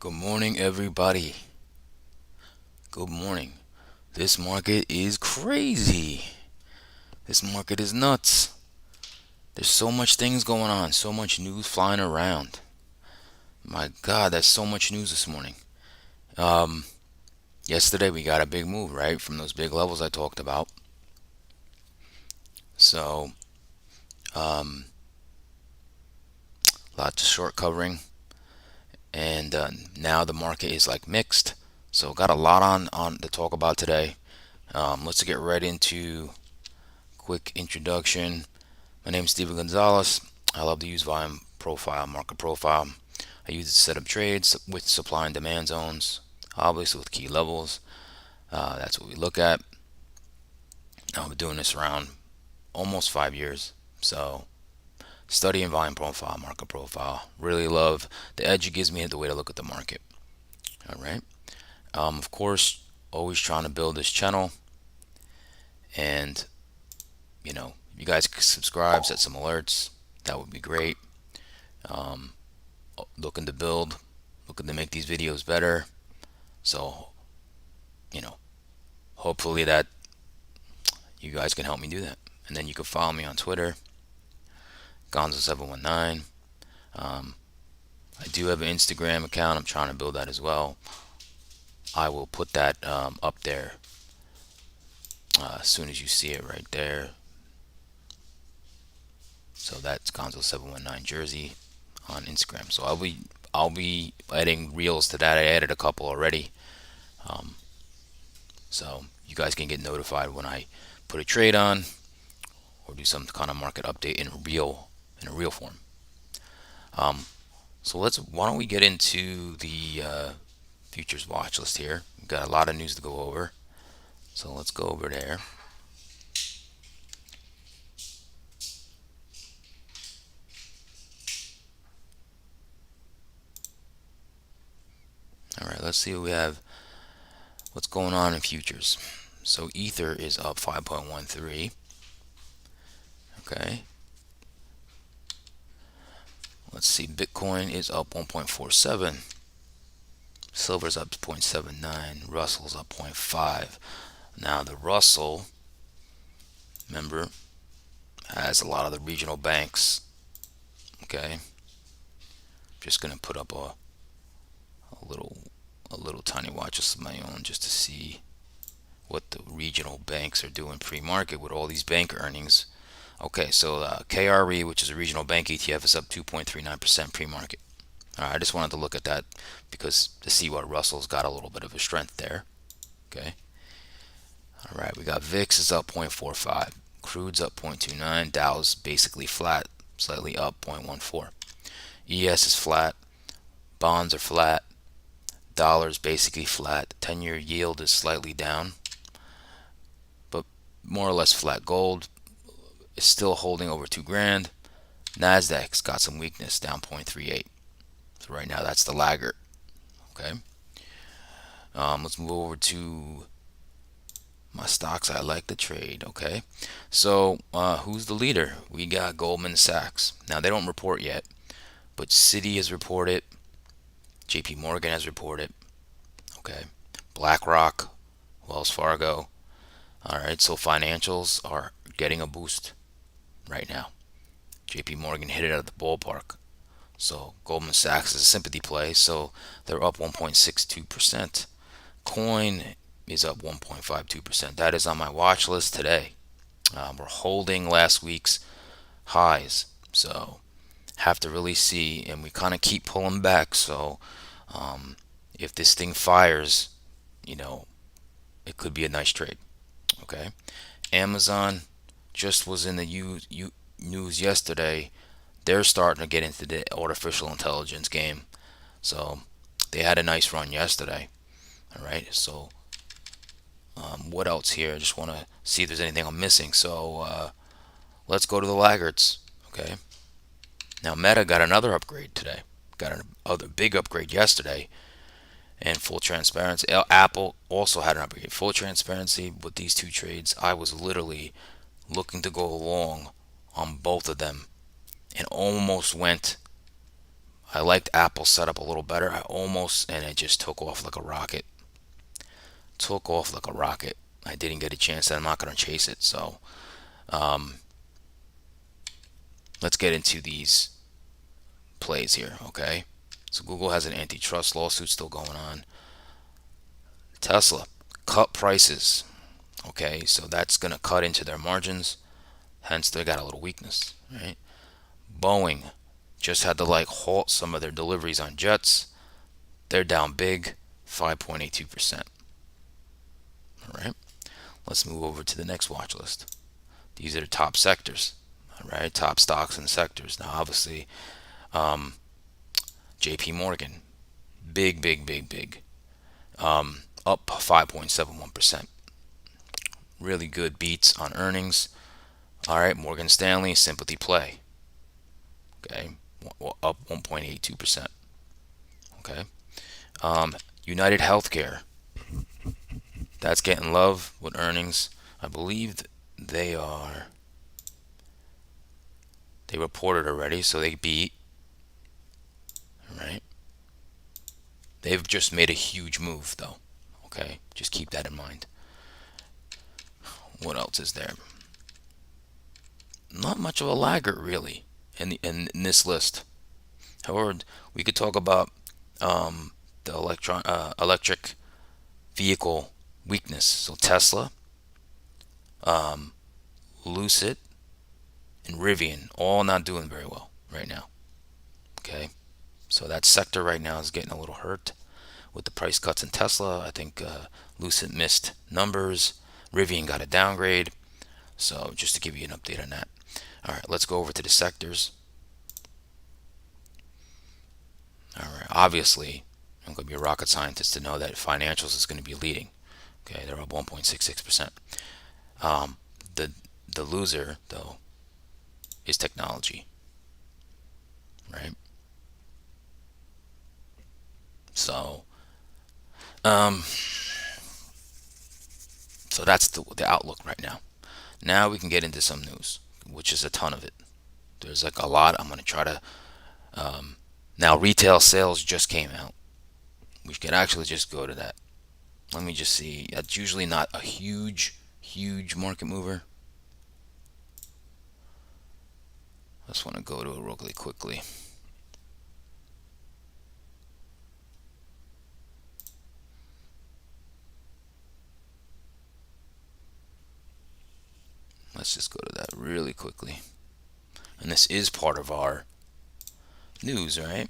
Good morning, everybody. Good morning. This market is crazy. This market is nuts. There's so much things going on, so much news flying around. My God, that's so much news this morning. Um, Yesterday we got a big move, right, from those big levels I talked about. So, um, lots of short covering, and now the market is like mixed. So, got a lot on to talk about today. Let's get right into quick introduction. My name is Steven Gonzalez. I love to use volume profile, market profile. I use it to set up trades with supply and demand zones, obviously with key levels. That's what we look at. I've been doing this around almost 5 years. So, studying volume profile, market profile. Really love the edge it gives me the way to look at the market. All right. Of course, always trying to build this channel. And, you guys can subscribe, set some alerts. That would be great. Um, Looking to build, looking to make these videos better. So, you know, hopefully that you guys can help me do that. And then you can follow me on Twitter, Gonzo719. Um, I do have an Instagram account. I'm trying to build that as well. I will put that up there as soon as you see it right there. So that's Gonzo719 Jersey on Instagram. So I'll be adding reels to that. I added a couple already. Um, so you guys can get notified when I put a trade on or do some kind of market update in a real form. Um, so why don't we get into the futures watch list here? We've got a lot of news to go over. So let's go over there. All right, let's see what we have. What's going on in futures? So Ether is up 5.13. Okay. Let's see. Bitcoin is up 1.47. Silver's up 0.79. Russell's up 0.5. Now the Russell, remember, has a lot of the regional banks. Okay. Just gonna put up a little tiny watch list of my own just to see what the regional banks are doing pre-market with all these bank earnings. Okay, so KRE, which is a regional bank ETF, is up 2.39% pre-market. All right, I just wanted to look at that because to see what Russell's got a little bit of a strength there. Okay. All right, we got VIX is up 0.45, crude's up 0.29, Dow's basically flat, slightly up 0.14. ES is flat, bonds are flat, dollar's basically flat, 10-year yield is slightly down, but more or less flat. Gold is still holding over 2 grand. Nasdaq's got some weakness, down 0.38. So right now that's the laggard. Okay. Let's move over to my stocks I like to trade. Okay. So who's the leader? We got Goldman Sachs. Now they don't report yet, but Citi has reported. JP Morgan has reported. Okay. BlackRock, Wells Fargo. All right. So financials are getting a boost right now. JP Morgan hit it out of the ballpark. So Goldman Sachs is a sympathy play. So they're up 1.62%. Coin is up 1.52%. That is on my watch list today. We're holding last week's highs. So have to really see, and we kind of keep pulling back. So if this thing fires, you know, it could be a nice trade. Okay. Amazon just was in the news yesterday. They're starting to get into the artificial intelligence game. So they had a nice run yesterday. All right. So what else here? I just want to see if there's anything I'm missing. So let's go to the laggards. Okay. Now Meta got another upgrade today. Got another big upgrade yesterday. And full transparency, Apple also had an upgrade. Full transparency with these two trades, I was literally looking to go long on both of them and almost went I liked Apple's setup a little better. And it just took off like a rocket. Took off like a rocket. I didn't get a chance, and I'm not going to chase it. So let's get into these plays here, okay? So Google has an antitrust lawsuit still going on. Tesla cut prices, okay? So that's going to cut into their margins. Hence, they got a little weakness, right? Boeing just had to like halt some of their deliveries on jets. They're down big, 5.82%. All right. Let's move over to the next watch list. These are the top sectors, all right? Top stocks and sectors. Now, obviously, JP Morgan, big, big, big, big. Up 5.71%. Really good beats on earnings. All right, Morgan Stanley, Sympathy Play. Okay, up 1.82%. Okay. United Healthcare, that's getting love with earnings. I believe they reported already, so they beat. All right. They've just made a huge move, though. Okay, just keep that in mind. What else is there? Not much of a laggard, really, in this list. However, we could talk about the electric vehicle weakness. So Tesla, Lucid, and Rivian all not doing very well right now. Okay, so that sector right now is getting a little hurt with the price cuts in Tesla. I think Lucid missed numbers. Rivian got a downgrade. So just to give you an update on that. All right, let's go over to the sectors. All right, obviously, I'm going to be a rocket scientist to know that financials is going to be leading. Okay, they're up 1.66%. The loser though is technology, right? So so that's the outlook right now. Now we can get into some news, which is a ton of it. There's like a lot. I'm going to try to now retail sales just came out. We can actually just go to that. Let me just see. That's usually not a huge market mover. I just want to go to it really quickly. Let's just go to that really quickly. And this is part of our news, right?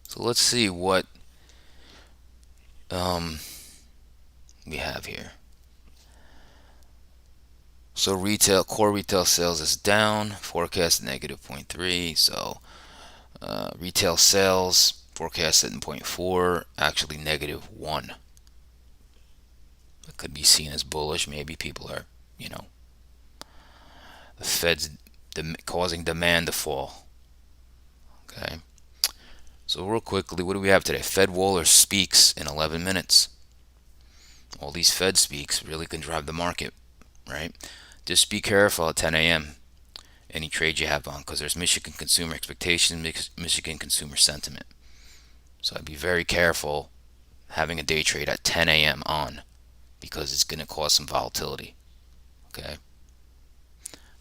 So let's see what we have here. So core retail sales is down, forecast negative 0.3. So retail sales forecast at 0.4, actually negative 1. It could be seen as bullish. Maybe people are, the Fed's causing demand to fall. Okay. So real quickly, what do we have today? Fed Waller speaks in 11 minutes. All these Fed speaks really can drive the market, right? Just be careful at 10 a.m. any trade you have on, because there's Michigan consumer expectation, Michigan consumer sentiment. So I'd be very careful having a day trade at 10 a.m. on, because it's going to cause some volatility. Okay.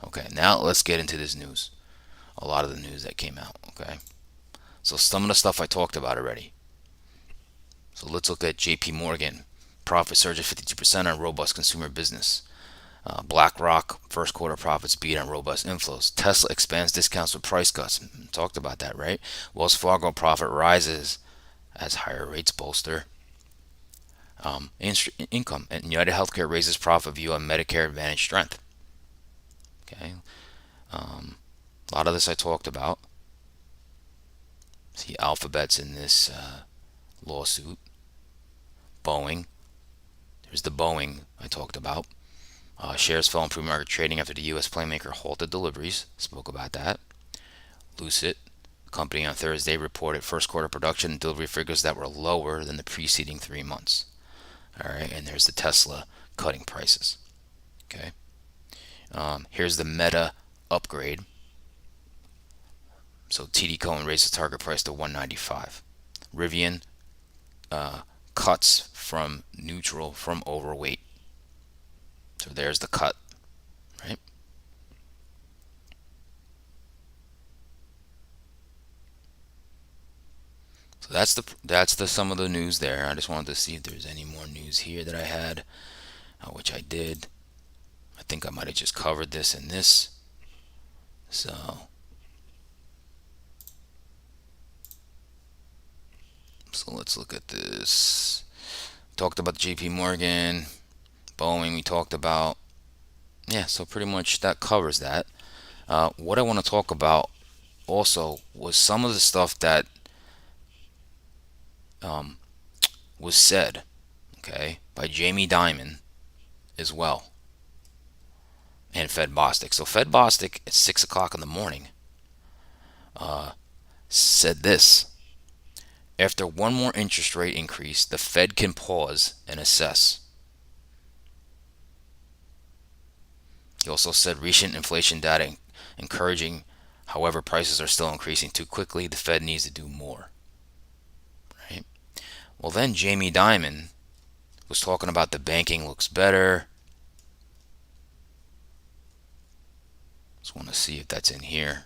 Okay, now let's get into this news. A lot of the news that came out. Okay. So some of the stuff I talked about already. So let's look at JP Morgan. Profit surge of 52% on robust consumer business. BlackRock first quarter profits beat on robust inflows. Tesla expands discounts with price cuts. Talked about that, right? Wells Fargo profit rises as higher rates bolster income. And United Healthcare raises profit view on Medicare Advantage strength. Okay. A lot of this I talked about. See, Alphabet's in this lawsuit. Boeing. There's the Boeing I talked about. Shares fell in pre-market trading after the U.S. plane maker halted deliveries. Spoke about that. Lucid, company on Thursday reported first quarter production and delivery figures that were lower than the preceding 3 months. All right, and there's the Tesla cutting prices. Okay. Here's the Meta upgrade. So TD Cowen raised the target price to 195. Rivian cuts from neutral from overweight. So there's the cut, right? So that's the some of the news there. I just wanted to see if there's any more news here that I had, which I did. I think I might have just covered this in this. So let's look at this. Talked about JP Morgan, Boeing we talked about. Yeah, so pretty much that covers that. What I want to talk about also was some of the stuff that was said, okay, by Jamie Dimon as well, and Fed Bostic. So Fed Bostic at 6 o'clock in the morning said this: after one more interest rate increase, the Fed can pause and assess. He also said recent inflation data encouraging, however, prices are still increasing too quickly. The Fed needs to do more. Right? Well, then Jamie Dimon was talking about the banking looks better. Just want to see if that's in here.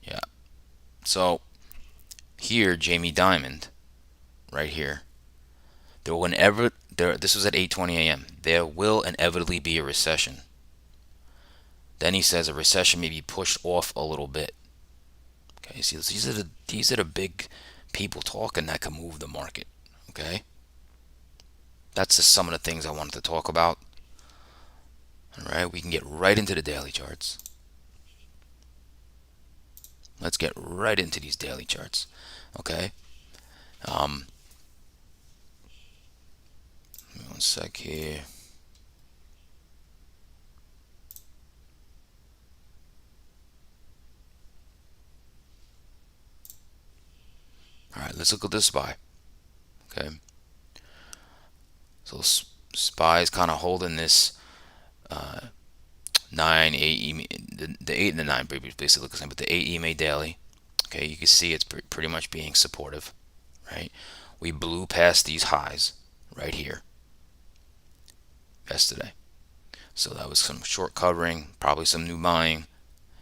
Yeah. So here, Jamie Dimon, right here. This was at 8:20 a.m. There will inevitably be a recession. Then he says a recession may be pushed off a little bit. Okay, see, these are the big people talking that can move the market. Okay, that's just some of the things I wanted to talk about. All right, we can get right into the daily charts. Let's get right into these daily charts. Okay. One sec here. All right, let's look at the SPY. Okay. So SPY is kind of holding this 9, 8, the 8 and the 9 basically look the same, but the 8 EMA daily. Okay, you can see it's pretty much being supportive, right? We blew past these highs right here yesterday. So that was some short covering, probably some new buying.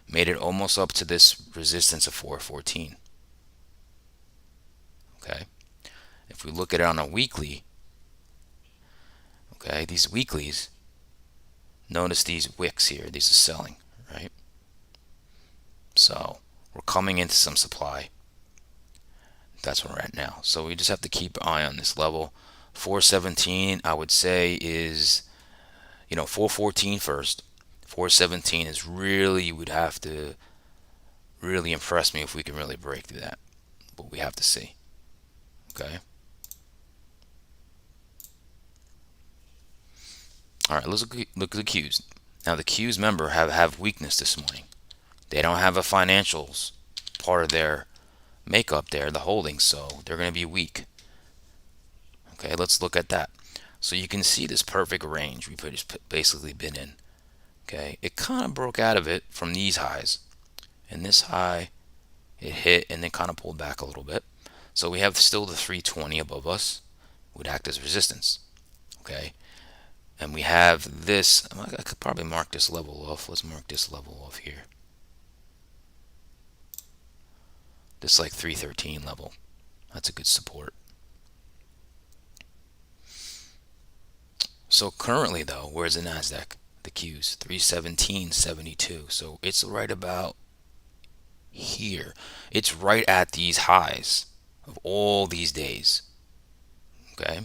Made it almost up to this resistance of 414. Okay. If we look at it on a weekly, okay, these weeklies, notice these wicks here. These are selling, right? So we're coming into some supply. That's where we're at now. So we just have to keep an eye on this level. 417, I would say, is 414 first. 417 is really, you would have to really impress me if we can really break through that. But we have to see. Okay. All right, let's look at the Qs. Now the Qs, remember, have weakness this morning. They don't have a financials part of their makeup there, the holdings, so they're going to be weak. Okay, let's look at that. So you can see this perfect range we've basically been in. Okay, it kind of broke out of it from these highs, and this high it hit and then kind of pulled back a little bit. So we have still the 320 above us, would act as resistance. Okay, and we have this. I could probably mark this level off. Let's mark this level off here. This like 313 level. That's a good support. So currently though, where's the Nasdaq? The Qs 317.72. So it's right about here. It's right at these highs of all these days. Okay,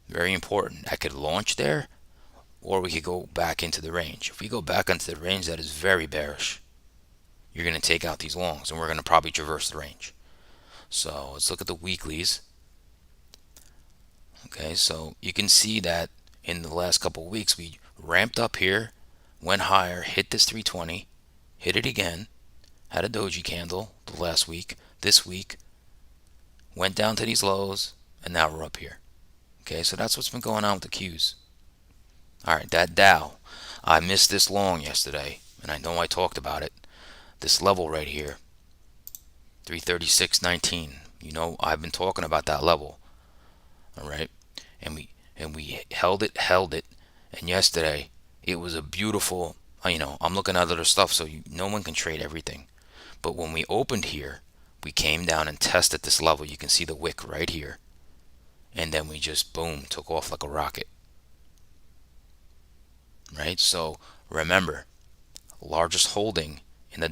very important. I could launch there, or we could go back into the range. If we go back into the range, that is very bearish. You're going to take out these longs, and we're going to probably traverse the range. So let's look at the weeklies. Okay, so you can see that in the last couple of weeks we ramped up here, went higher, hit this 320, hit it again, had a doji candle the last week. This week went down to these lows, and now we're up here. Okay, so that's what's been going on with the Qs. All right, that Dow, I missed this long yesterday, and I know I talked about it. This level right here, 336.19. You know, I've been talking about that level. All right, and we held it, and yesterday it was a beautiful. I'm looking at other stuff, so no one can trade everything. But when we opened here, we came down and tested this level. You can see the wick right here, and then we just boom took off like a rocket. Right. So remember, largest holding in the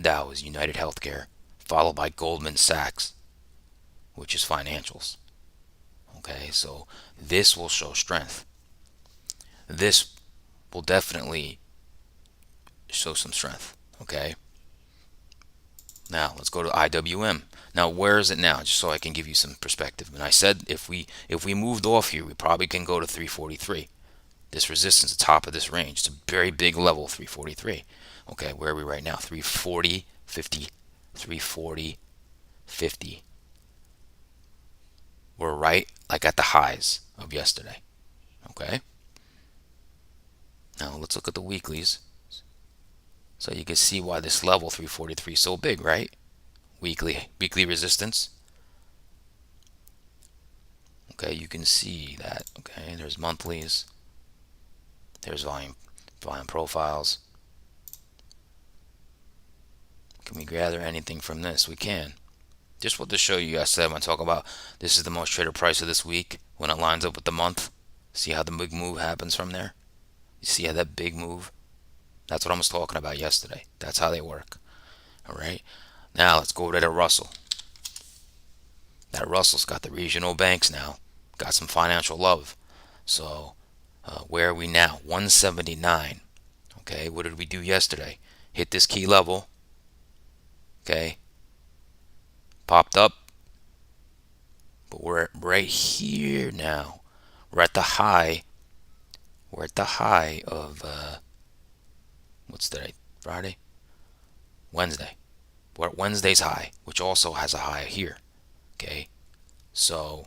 Dow is United Healthcare, followed by Goldman Sachs, which is financials. Okay, so this will show strength. This will definitely show some strength. Okay, now let's go to IWM. Now where is it now? Just so I can give you some perspective. And I said if we moved off here, we probably can go to 343. This resistance, the top of this range. It's a very big level, 343. Okay, where are we right now? 340, 50, 340, 50. We're right like at the highs of yesterday. Okay. Now let's look at the weeklies. So you can see why this level 343 is so big, right? Weekly resistance. Okay, you can see that. Okay, there's monthlies. There's volume profiles. Can we gather anything from this? We can. Just what to show you, I said when I talk about this is the most traded price of this week when it lines up with the month. See how the big move happens from there? You see how that big move? That's what I was talking about yesterday. That's how they work. All right. Now let's go to the Russell. That Russell's got the regional banks now. Got some financial love. So where are we now? 179. Okay. What did we do yesterday? Hit this key level. Okay. Popped up. But we're right here now. We're at the high. We're at the high of what's today? Friday? Wednesday. We're at Wednesday's high, which also has a high here. Okay. So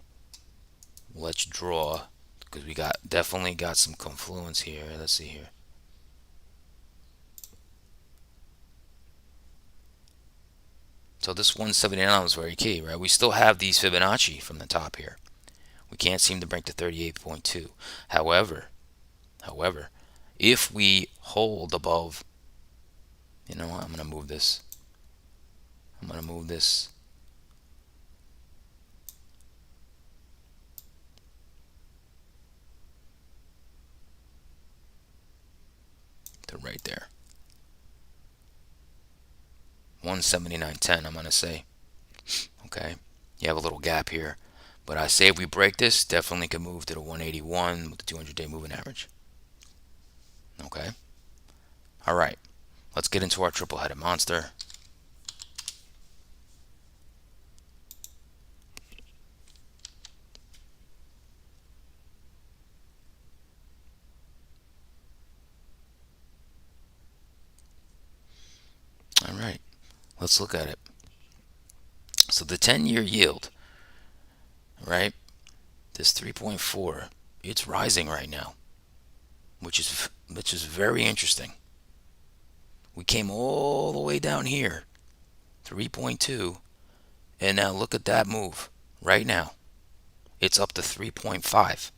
let's draw because we definitely got some confluence here. Let's see here. So this 179 was very key, right? We still have these Fibonacci from the top here. We can't seem to break to 38.2. However, if we hold above, you know what? I'm going to move this. To right there. 179.10, I'm going to say. Okay. You have a little gap here. But I say if we break this, definitely could move to the 181 with the 200-day moving average. Okay. All right. Let's get into our triple-headed monster. All right. Let's look at it. So the 10-year yield, right? This 3.4, it's rising right now, which is very interesting. We came all the way down here, 3.2, and now look at that move right now. It's up to 3.5.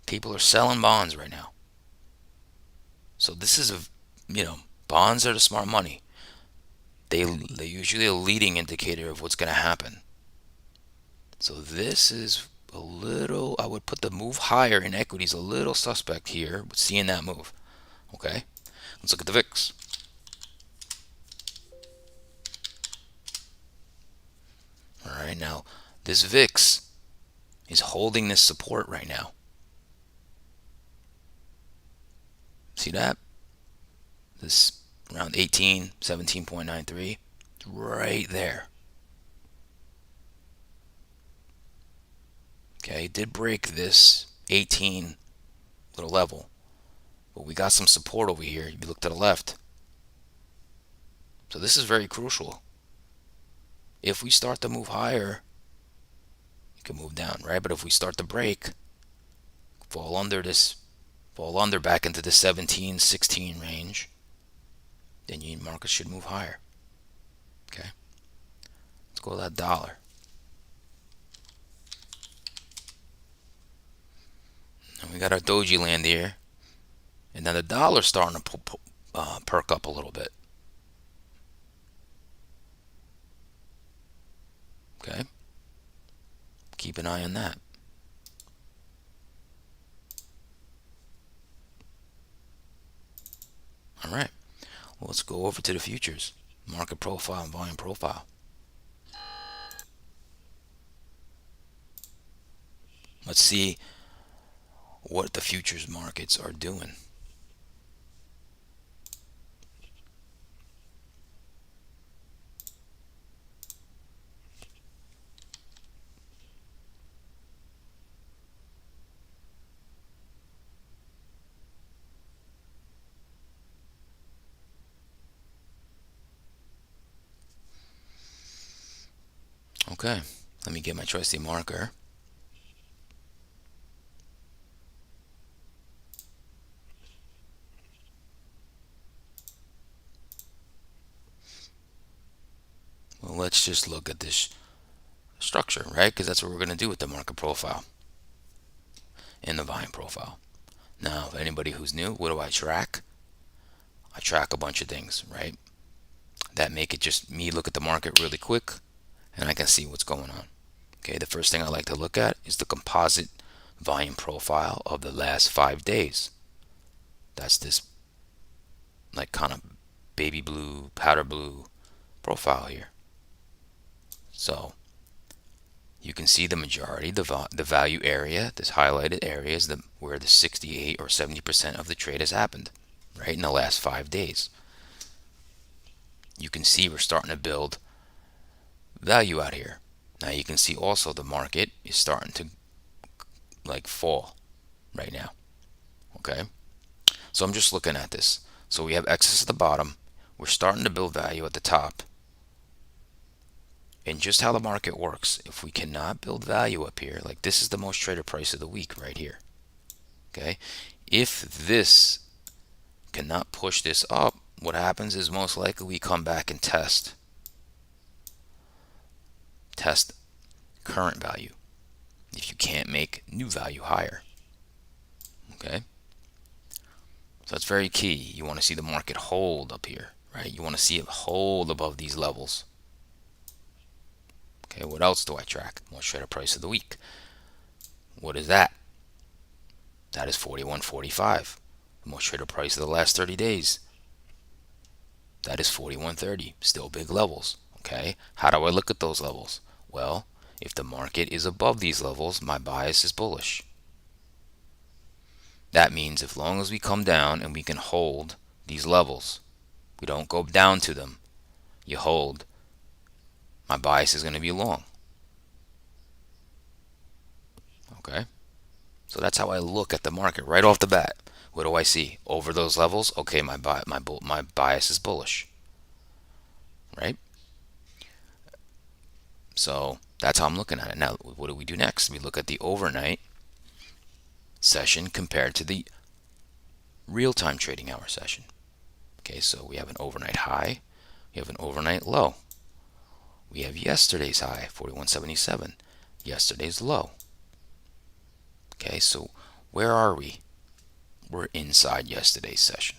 People are selling bonds right now. So this is bonds are the smart money. They usually a leading indicator of what's going to happen. So this is a little, I would put the move higher in equities a little suspect here with seeing that move. Okay, let's look at the VIX. All right, now this VIX is holding this support right now. See that? This around 18, 17.93, right there. Okay, it did break this 18 little level, but we got some support over here. You look to the left. So this is very crucial. If we start to move higher, you can move down, right? But if we start to break, fall under this, fall under back into the 17, 16 range, then your market should move higher. Okay, let's go to that dollar. And we got our doji land here, and then the dollar's starting to perk up a little bit. Okay, keep an eye on that. All right, well, let's go over to the futures, market profile and volume profile. Let's see what the futures markets are doing. Okay, let me get my trusty marker. Well, let's just look at this structure, right? Because that's what we're going to do with the market profile and the volume profile. Now, if anybody who's new, what do I track? I track a bunch of things, right? That make it just me look at the market really quick, and I can see what's going on. Okay, the first thing I like to look at is the composite volume profile of the last 5 days. That's this like kind of baby blue, powder blue profile here. So you can see the majority, the value area, this highlighted area is where the 68 or 70% of the trade has happened, right, in the last 5 days. You can see we're starting to build value out here. Now you can see also the market is starting to like fall right now. Okay, so I'm just looking at this. So we have excess at the bottom. We're starting to build value at the top. And just how the market works, if we cannot build value up here, like this is the most traded price of the week right here. Okay, if this cannot push this up, what happens is most likely we come back and test current value if you can't make new value higher. Okay, so that's very key. You want to see the market hold up here, right? You want to see it hold above these levels. Okay, what else do I track? Most traded price of the week. What is that? That is 41.45. The most traded price of the last 30 days. That is 41.30. Still big levels. Okay, how do I look at those levels? Well, if the market is above these levels, my bias is bullish. That means as long as we come down and we can hold these levels, we don't go down to them, you hold, my bias is going to be long. Okay, so that's how I look at the market right off the bat. What do I see? Over those levels, okay, my bias is bullish, right? So that's how I'm looking at it. Now, what do we do next? We look at the overnight session compared to the real-time trading hour session. Okay, so we have an overnight high, we have an overnight low. We have yesterday's high, 41.77, yesterday's low. Okay, so where are we? We're inside yesterday's session.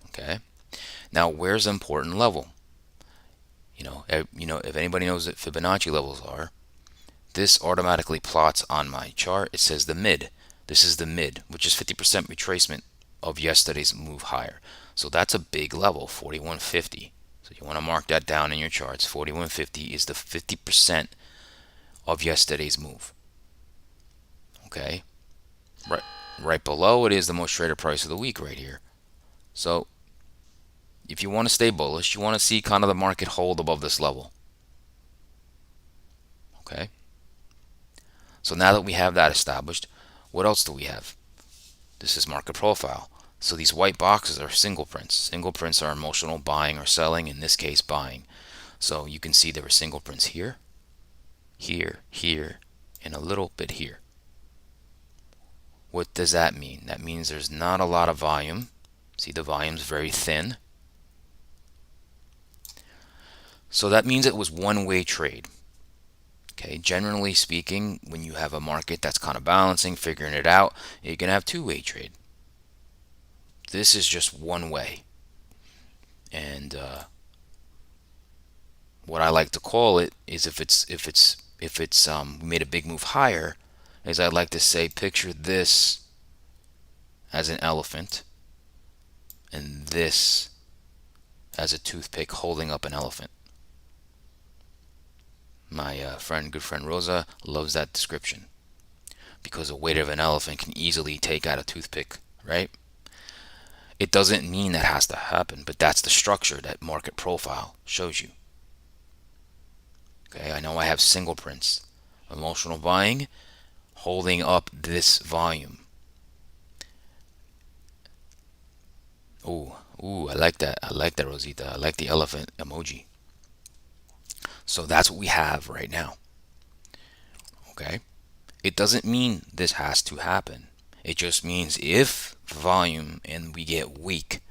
Okay, now where's the important level? If anybody knows what Fibonacci levels are, this automatically plots on my chart. It says the mid. This is the mid, which is 50% retracement of yesterday's move higher. So that's a big level, 41.50. So you want to mark that down in your charts. 41.50 is the 50% of yesterday's move. Okay, right below it is the most traded price of the week right here. So if you want to stay bullish, you want to see kind of the market hold above this level. Okay, so now that we have that established, what else do we have? This is market profile. So these white boxes are single prints. Single prints are emotional buying or selling, in this case buying. So you can see there are single prints here, here, here, and a little bit here. What does that mean? That means there's not a lot of volume. See, the volume's very thin. So that means it was one-way trade. Okay, generally speaking, when you have a market that's kind of balancing, figuring it out, you can have two-way trade. This is just one way. And what I like to call it is if it's we made a big move higher, is I'd like to say picture this as an elephant and this as a toothpick holding up an elephant. My good friend Rosa loves that description because the weight of an elephant can easily take out a toothpick, right? It doesn't mean that has to happen, but that's the structure that market profile shows you. Okay, I know I have single prints, emotional buying, holding up this volume. Ooh, I like that. I like that, Rosita. I like the elephant emoji. So that's what we have right now. Okay? It doesn't mean this has to happen. It just means if volume and we get weak,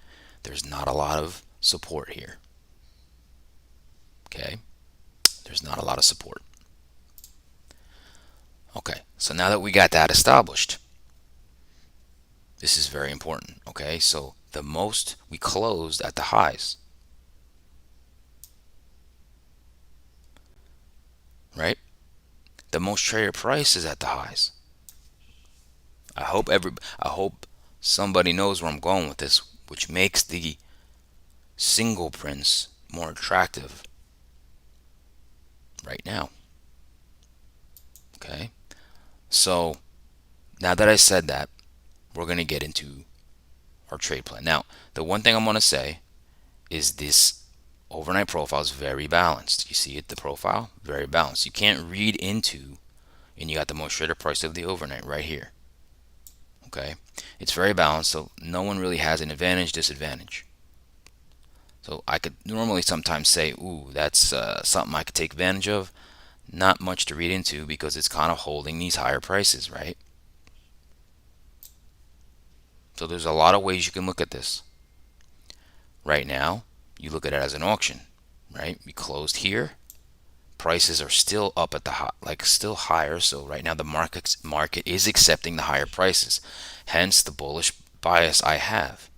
there's not a lot of support here. Okay? There's not a lot of support. Okay, so now that we got that established, this is very important. Okay, so the most we closed at the highs, right? The most traded price is at the highs. I hope somebody knows where I'm going with this, which makes the single prints more attractive right now. Okay, so now that I said that, we're going to get into our trade plan. Now, the one thing I'm going to say is this overnight profile is very balanced. You see it, the profile, very balanced. You can't read into, and you got the most traded price of the overnight right here. Okay, it's very balanced, so no one really has an advantage, disadvantage. So I could normally sometimes say, ooh, that's something I could take advantage of. Not much to read into because it's kind of holding these higher prices, right? So there's a lot of ways you can look at this. Right now, you look at it as an auction, right? We closed here. Prices are still up at the high, like still higher. So right now the market is accepting the higher prices. Hence the bullish bias I have.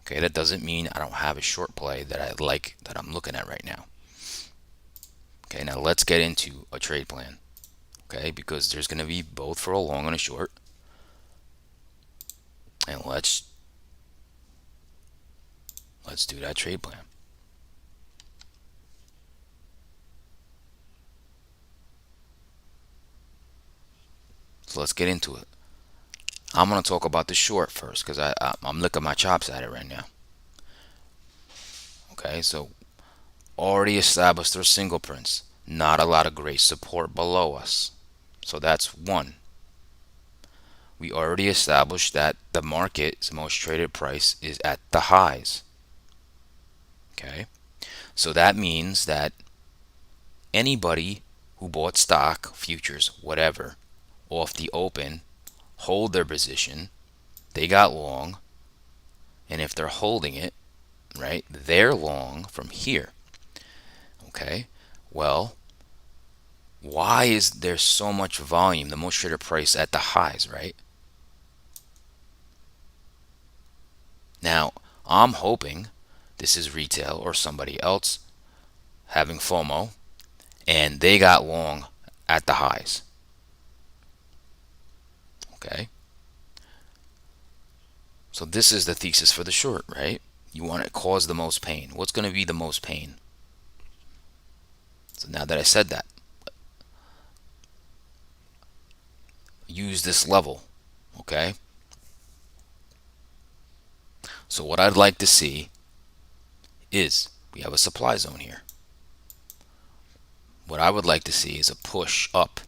Okay, that doesn't mean I don't have a short play that I like that I'm looking at right now. Okay, now let's get into a trade plan. Okay, because there's going to be both for a long and a short. And let's do that trade plan. So let's get into it. I'm going to talk about the short first because I'm licking my chops at it right now. Okay, so already established their single prints. Not a lot of great support below us. So that's one. We already established that the market's most traded price is at the highs. Okay, so that means that anybody who bought stock, futures, whatever, off the open, hold their position, they got long, and if they're holding it, right, they're long from here. Okay, well, why is there so much volume, the most traded price at the highs, right? Now, I'm hoping this is retail or somebody else having FOMO and they got long at the highs. Okay, so this is the thesis for the short, right? You want to cause the most pain. What's going to be the most pain? So now that I said that, use this level. Okay, so what I'd like to see is we have a supply zone here. What I would like to see is a push up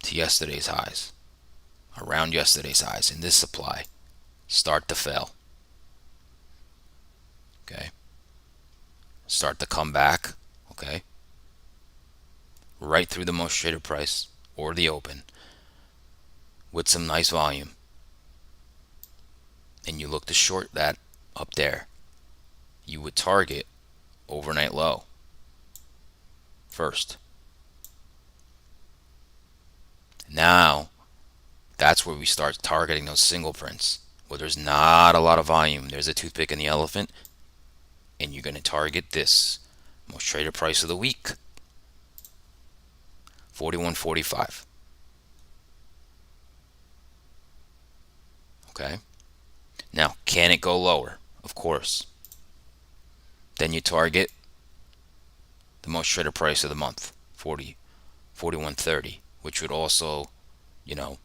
to yesterday's highs, around yesterday's highs, in this supply start to fail. Okay, start to come back. Okay, right through the most traded price or the open, with some nice volume, and you look to short that up there, you would target overnight low first. Now, that's where we start targeting those single prints where there's not a lot of volume. There's a toothpick in the elephant, and you're going to target this most traded price of the week, 41.45. Okay. Now, can it go lower? Of course. Then you target the most traded price of the month, 41.30, which would also, you know,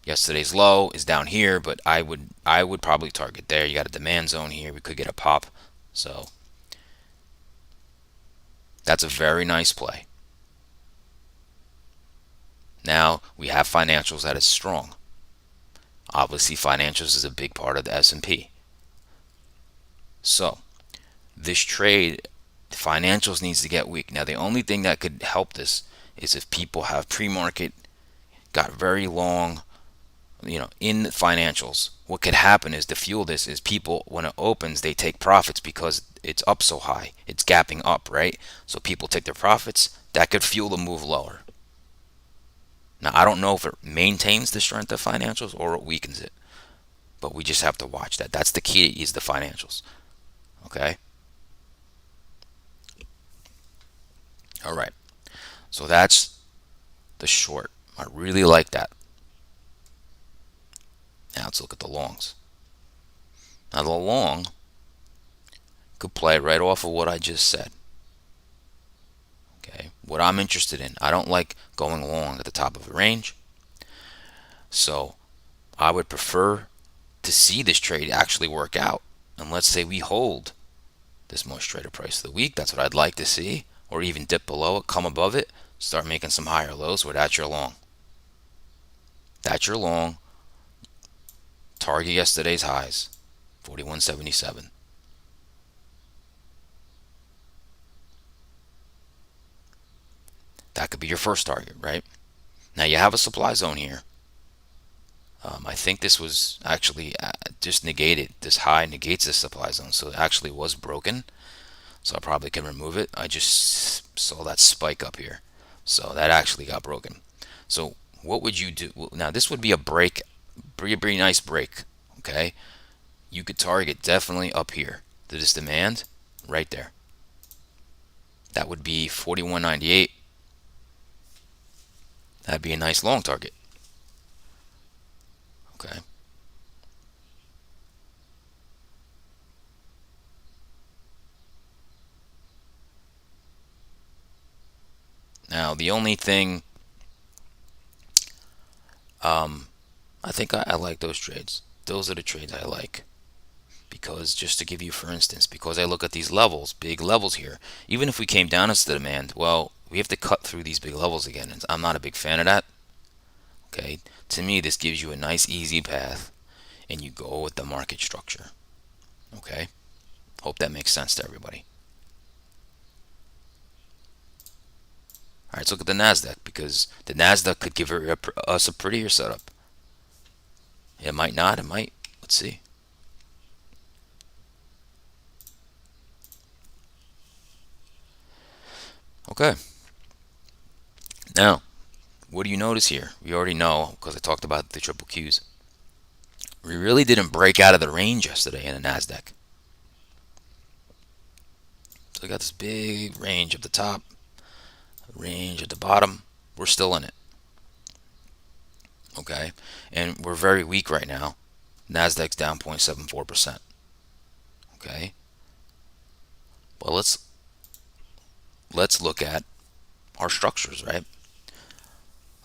yesterday's low is down here, but I would probably target there. You got a demand zone here. We could get a pop. So that's a very nice play. Now we have financials that is strong. Obviously, financials is a big part of the S&P. So this trade, financials needs to get weak. Now the only thing that could help this is if people have pre-market, got very long, in financials. What could happen is to fuel this is people, when it opens, they take profits because it's up so high. It's gapping up, right? So people take their profits. That could fuel the move lower. Now, I don't know if it maintains the strength of financials or it weakens it, but we just have to watch that. That's the key, is the financials. Okay? All right. So that's the short. I really like that. Now let's look at the longs. Now the long could play right off of what I just said. Okay, what I'm interested in, I don't like going long at the top of a range. So I would prefer to see this trade actually work out. And let's say we hold this most traded price of the week. That's what I'd like to see. Or even dip below it, come above it, start making some higher lows where that's your long. That's your long. Target yesterday's highs, 41.77. That could be your first target, right? Now you have a supply zone here. I think this was actually just negated. This high negates this supply zone, so it actually was broken. So I probably can remove it. I just saw that spike up here, so that actually got broken. So what would you do? Now this would be a break, pretty nice break. Okay, you could target definitely up here to this demand right there. That would be 41.98. That'd be a nice long target. Okay. Now the only thing, I think I like those trades. Those are the trades I like. Because just to give you, for instance, because I look at these levels, big levels here, even if we came down as the demand, well, we have to cut through these big levels again. And I'm not a big fan of that. Okay. To me, this gives you a nice, easy path, and you go with the market structure. Okay. Hope that makes sense to everybody. All right, let's look at the NASDAQ, because the NASDAQ could give us a prettier setup. It might not. It might. Let's see. Okay. Now, what do you notice here? We already know, because I talked about the triple Qs. We really didn't break out of the range yesterday in the NASDAQ. So we got this big range at the top, range at the bottom. We're still in it. Okay. And we're very weak right now. NASDAQ's down 0.74%. Okay. Well, let's look at our structures, right?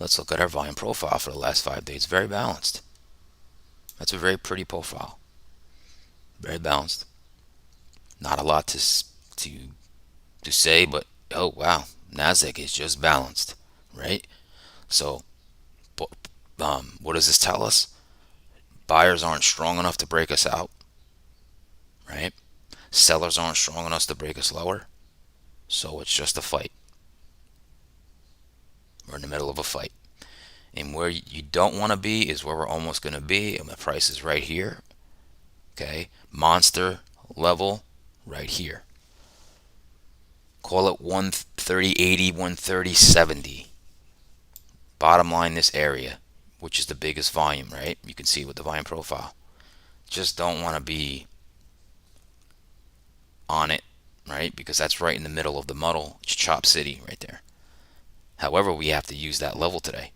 Let's look at our volume profile for the last 5 days. Very balanced. That's a very pretty profile. Very balanced. Not a lot to say, but oh wow, Nasdaq is just balanced, right? So, what does this tell us? Buyers aren't strong enough to break us out, right? Sellers aren't strong enough to break us lower. So it's just a fight. We're in the middle of a fight. And where you don't want to be is where we're almost going to be, and the price is right here. Okay, monster level right here. Call it 130.80, 130.70. Bottom line, this area, which is the biggest volume, right? You can see with the volume profile. Just don't want to be on it, right? Because that's right in the middle of the muddle. It's Chop City right there. However, we have to use that level today.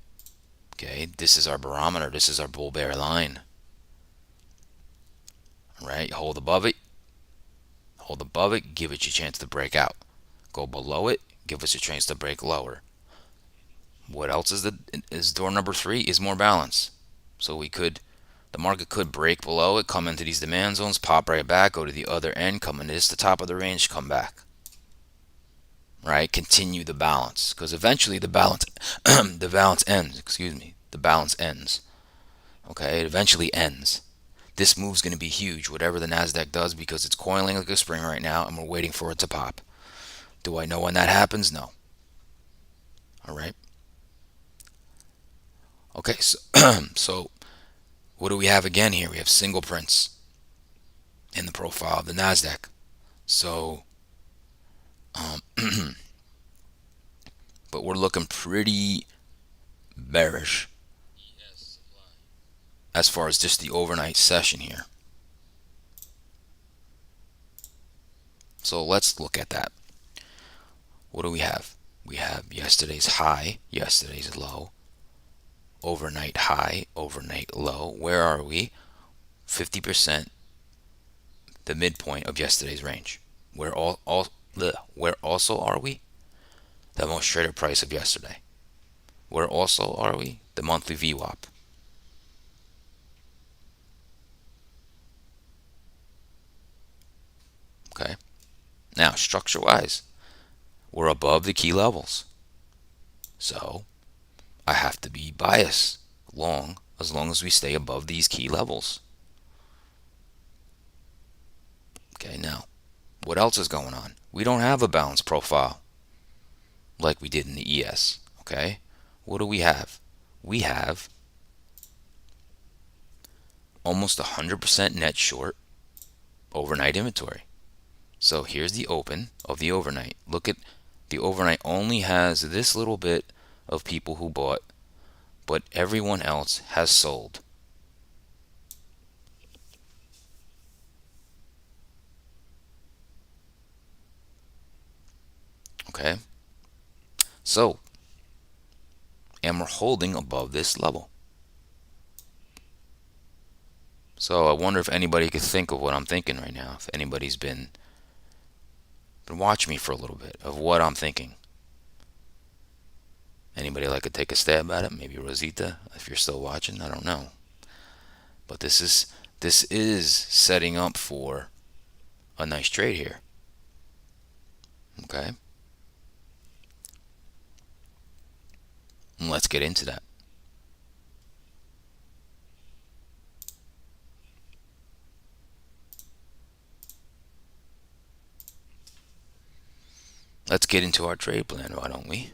Okay, this is our barometer. This is our bull bear line. Right? Hold above it. Hold above it. Give it your chance to break out. Go below it. Give us a chance to break lower. What else is door number 3 is more balance. So the market could break below it, come into these demand zones, pop right back, go to the other end, come into this the top of the range, come back. Right? Continue the balance, because eventually the balance the balance ends. Excuse me. The balance ends. Okay, it eventually ends. This move's going to be huge, whatever the Nasdaq does, because it's coiling like a spring right now, and we're waiting for it to pop. Do I know when that happens? No. All right. Okay, so what do we have again here? We have single prints in the profile of the Nasdaq. So, but we're looking pretty bearish as far as just the overnight session here. So let's look at that. What do we have? We have yesterday's high, yesterday's low, overnight high, overnight low. Where are we? 50%, the midpoint of yesterday's range. Where also are we? The most traded price of yesterday. Where also are we? The monthly VWAP. Okay. Now, structure-wise, we're above the key levels. So, I have to be biased long as we stay above these key levels. Okay, now, what else is going on? We don't have a balanced profile like we did in the ES. Okay, what do we have? We have almost 100% net short overnight inventory. So here's the open of the overnight. Look at the overnight only has this little bit of people who bought, but everyone else has sold. Okay, so, and we're holding above this level. So I wonder if anybody could think of what I'm thinking right now. If anybody's been watching me for a little bit of what I'm thinking. Anybody like to take a stab at it? Maybe Rosita, if you're still watching. I don't know. But this is setting up for a nice trade here. Okay. And let's get into that. Let's get into our trade plan, why don't we?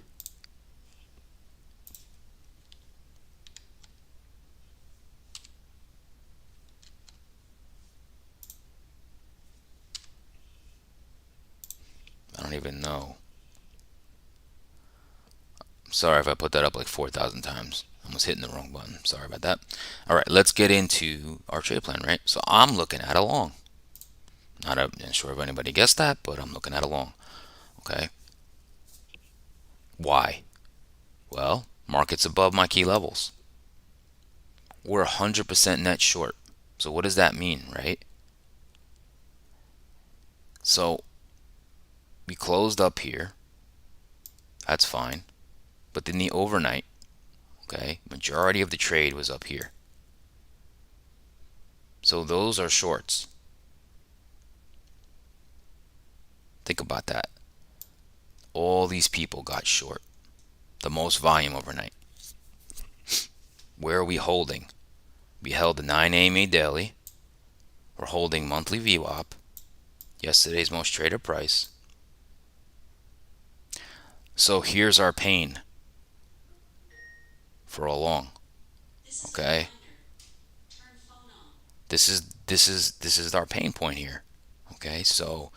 I don't even know. Sorry if I put that up like 4,000 times. I was hitting the wrong button. Sorry about that. All right, let's get into our trade plan, right? So I'm looking at a long. Not sure if anybody guessed that, but I'm looking at a long. Okay. Why? Well, market's above my key levels. We're 100% net short. So what does that mean, right? So we closed up here. That's fine. But then the overnight, okay, majority of the trade was up here. So those are shorts. Think about that. All these people got short. The most volume overnight. Where are we holding? We held the 9 AMA daily. We're holding monthly VWAP. Yesterday's most traded price. So here's our pain. for a long. Okay, this is our pain point here. Okay, so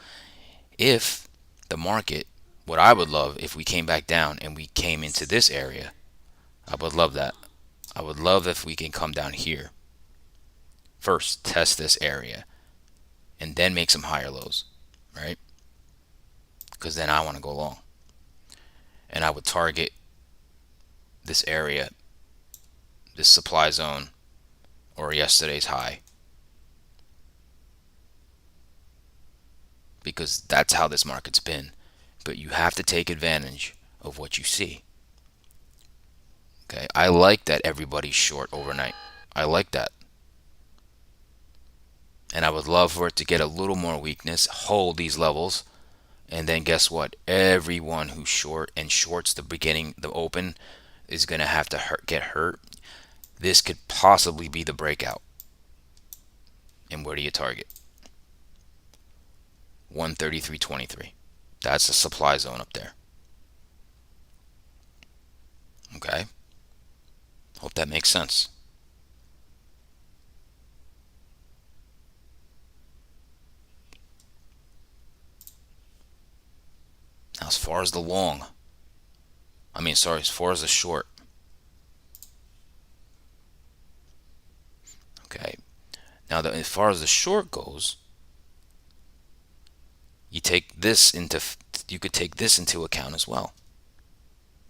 if the market, what I would love if we came back down and we came into this area, I would love that. I would love if we can come down here first, test this area, and then make some higher lows, right? Because then I want to go long, and I would target this area, this supply zone, or yesterday's high, because that's how this market's been. But you have to take advantage of what you see. Okay, I like that everybody's short overnight. I like that. And I would love for it to get a little more weakness, hold these levels, and then guess what? Everyone who's short and shorts the beginning, the open, is going to have to get hurt. This could possibly be the breakout. And where do you target? 133.23. That's the supply zone up there. Okay? Hope that makes sense. Now, as far as the long, as far as the short, okay. Now, as far as the short goes, you could take this into account as well.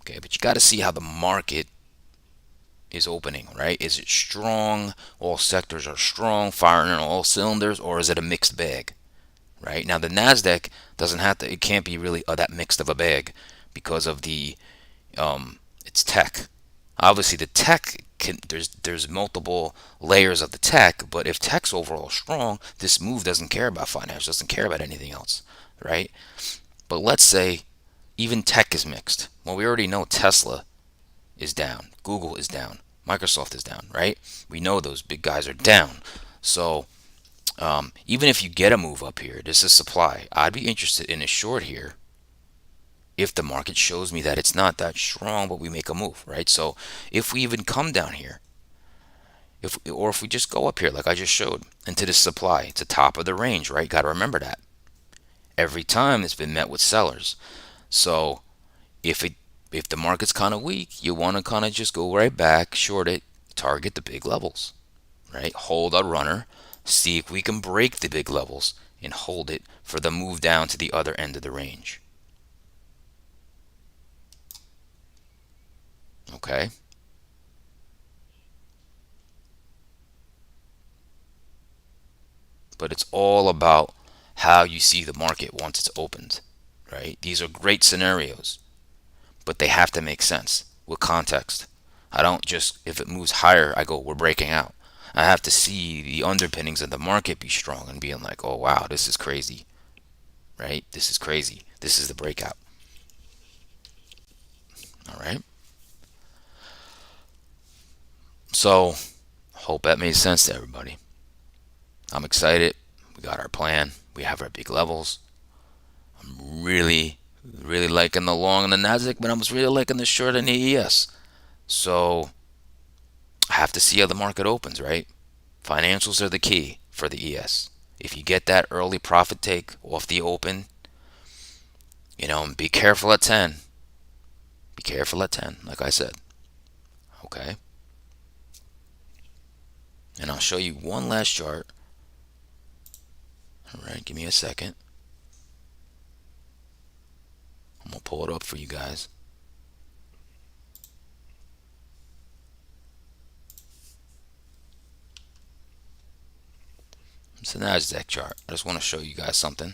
Okay, but you got to see how the market is opening, right? Is it strong? All sectors are strong, firing on all cylinders, or is it a mixed bag? Right now, the Nasdaq doesn't have to. It can't be really that mixed of a bag because of the it's tech. Obviously, the tech can. There's multiple layers of the tech, but if tech's overall strong, this move doesn't care about finance, doesn't care about anything else, right? But let's say even tech is mixed. Well, we already know Tesla is down, Google is down, Microsoft is down, right? We know those big guys are down. So even if you get a move up here, this is supply. I'd be interested in a short here if the market shows me that it's not that strong, but we make a move, right? So if we even come down here, if we just go up here like I just showed into this supply, it's the top of the range, right? Got to remember that. Every time it's been met with sellers. So if the market's kind of weak, you want to kind of just go right back, short it, target the big levels, right? Hold a runner, see if we can break the big levels and hold it for the move down to the other end of the range. Okay? But it's all about how you see the market once it's opened, right? These are great scenarios, but they have to make sense with context. I don't just, if it moves higher, I go, we're breaking out. I have to see the underpinnings of the market be strong and being like, oh wow, this is crazy, right? This is crazy. This is the breakout. All right. So, hope that made sense to everybody. I'm excited. We got our plan. We have our big levels. I'm really, really liking the long and the Nasdaq, but I was really liking the short and the ES. So, I have to see how the market opens, right? Financials are the key for the ES. If you get that early profit take off the open, and be careful at 10. Be careful at 10, like I said. Okay? And I'll show you one last chart. All right, give me a second. I'm going to pull it up for you guys. It's a Nasdaq chart. I just want to show you guys something.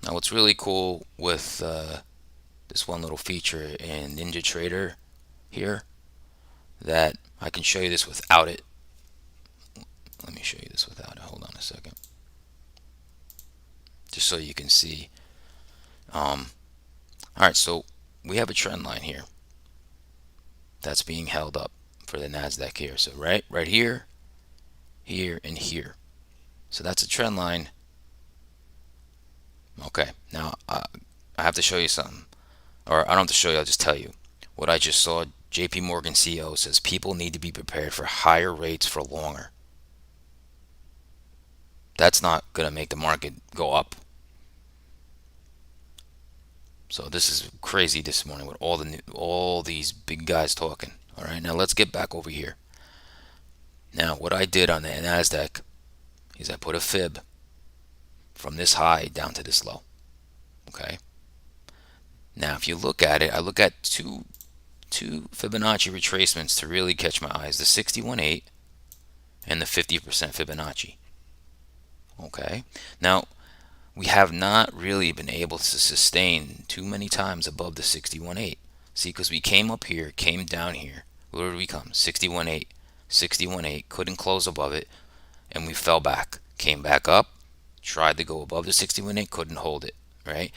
Now, what's really cool with this one little feature in NinjaTrader here, that I can show you this without it. Let me show you this without it. Hold on a second. Just so you can see. All right, so we have a trend line here that's being held up for the Nasdaq here. So right here, here, and here. So that's a trend line Okay, now I have to show you something. Or I don't have to show you, I'll just tell you. What I just saw, JP Morgan CEO says people need to be prepared for higher rates for longer. That's not going to make the market go up. So this is crazy this morning with all these big guys talking. All right, now let's get back over here. Now what I did on the Nasdaq is I put a fib from this high down to this low. Okay. Now if you look at it, I look at two Fibonacci retracements to really catch my eyes: the 61.8 and the 50% Fibonacci. Okay. Now we have not really been able to sustain too many times above the 61.8. See, because we came up here, came down here. Where did we come? 61.8, 61.8. Couldn't close above it, and we fell back. Came back up, tried to go above the 61.8, couldn't hold it. Right?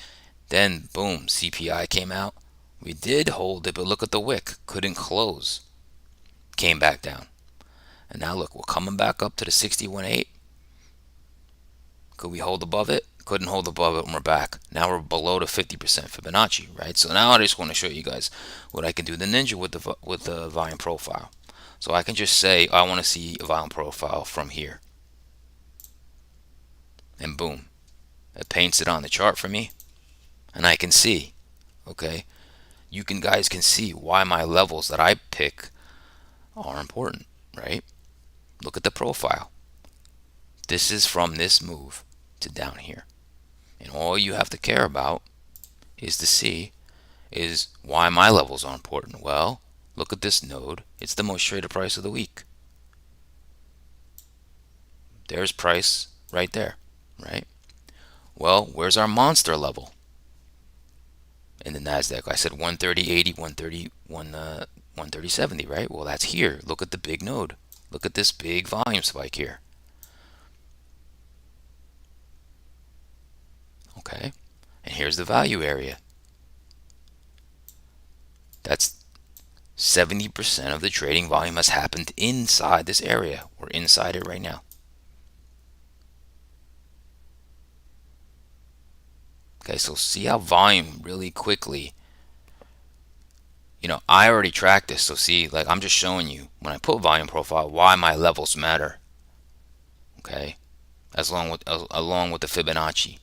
Then boom, CPI came out. We did hold it, but look at the wick. Couldn't close. Came back down. And now look, we're coming back up to the 61.8. Could we hold above it? Couldn't hold above it, and we're back. Now we're below the 50% Fibonacci, right? So now I just want to show you guys what I can do the ninja with the volume profile. So I can just say I want to see a volume profile from here, and boom, it paints it on the chart for me, and I can see. Okay, you guys can see why my levels that I pick are important, right? Look at the profile. This is from this move to down here. And all you have to care about is to see is why my levels are important. Well, look at this node. It's the most traded price of the week. There's price right there, right? Well, where's our monster level in the Nasdaq? I said 130.80, 130.70, right? Well, that's here. Look at the big node. Look at this big volume spike here. Okay, and here's the value area. That's 70% of the trading volume has happened inside this area. We're inside it right now. Okay, so see how volume really quickly, I already tracked this. So see, like I'm just showing you when I put volume profile why my levels matter. Okay, along with the Fibonacci.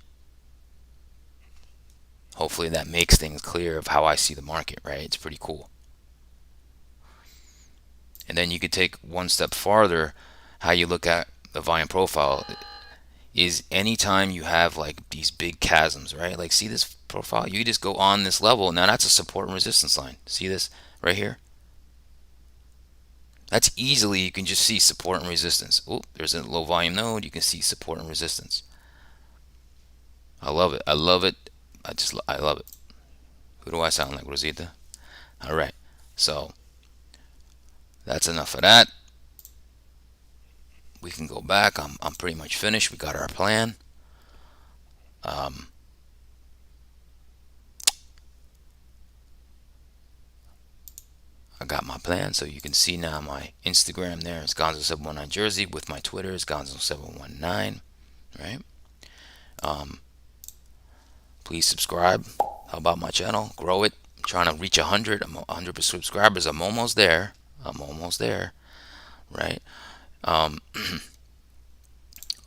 Hopefully that makes things clear of how I see the market, right? It's pretty cool. And then you could take one step farther. How you look at the volume profile is anytime you have like these big chasms, right? Like see this profile, you just go on this level. Now that's a support and resistance line. See this right here? That's easily, you can just see support and resistance. Oh, there's a low volume node. You can see support and resistance. I love it. I love it. I love it. Who do I sound like, Rosita? All right. So that's enough of that. We can go back. I'm pretty much finished. We got our plan. I got my plan, so you can see now my Instagram there. It's Gonzo719 Jersey. With my Twitter is Gonzo719. Right? Please subscribe. How about my channel? Grow it. I'm trying to reach 100. I'm 100 subscribers. I'm almost there. I'm almost there. Right?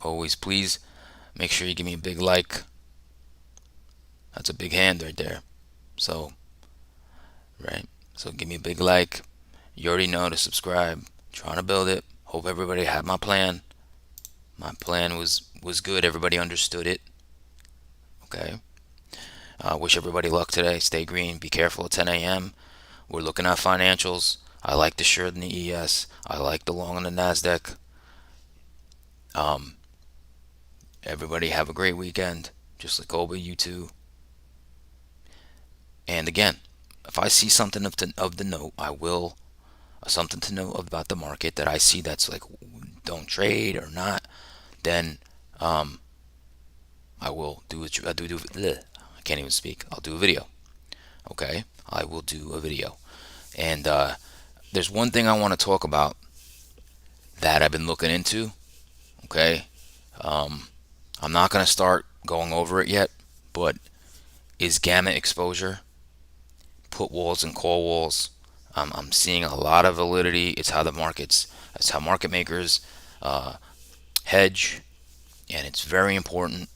Always please make sure you give me a big like. That's a big hand right there. So, right? So give me a big like. You already know to subscribe. Trying to build it. Hope everybody had my plan. My plan was good. Everybody understood it. Okay. Wish everybody luck today. Stay green. Be careful at 10 a.m. We're looking at financials. I like the short in the ES. I like the long on the Nasdaq. Everybody have a great weekend. Just like Oba, you too. And again, if I see something of the note, I will something to know about the market that I see that's like don't trade or not, then I will do it. I can't even speak. I'll do a video. Okay, I will do a video. And there's one thing I want to talk about that I've been looking into. Okay, I'm not gonna start going over it yet but is gamma exposure, put walls and call walls. I'm seeing a lot of validity. It's how market makers hedge, and it's very important.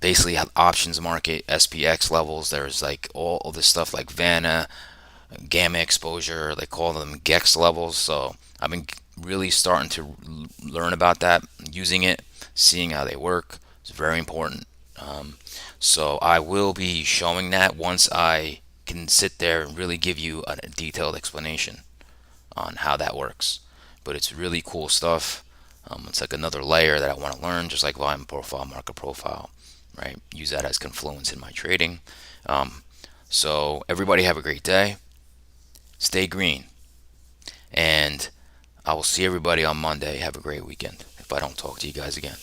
Basically, how options market, SPX levels. There's like all of this stuff like Vanna, gamma exposure. They call them GEX levels. So I've been really starting to learn about that, using it, seeing how they work. It's very important. So I will be showing that once I can sit there and really give you a detailed explanation on how that works. But it's really cool stuff. It's like another layer that I want to learn, just like volume profile, market profile, right? Use that as confluence in my trading. So everybody have a great day. Stay green. And I will see everybody on Monday. Have a great weekend if I don't talk to you guys again.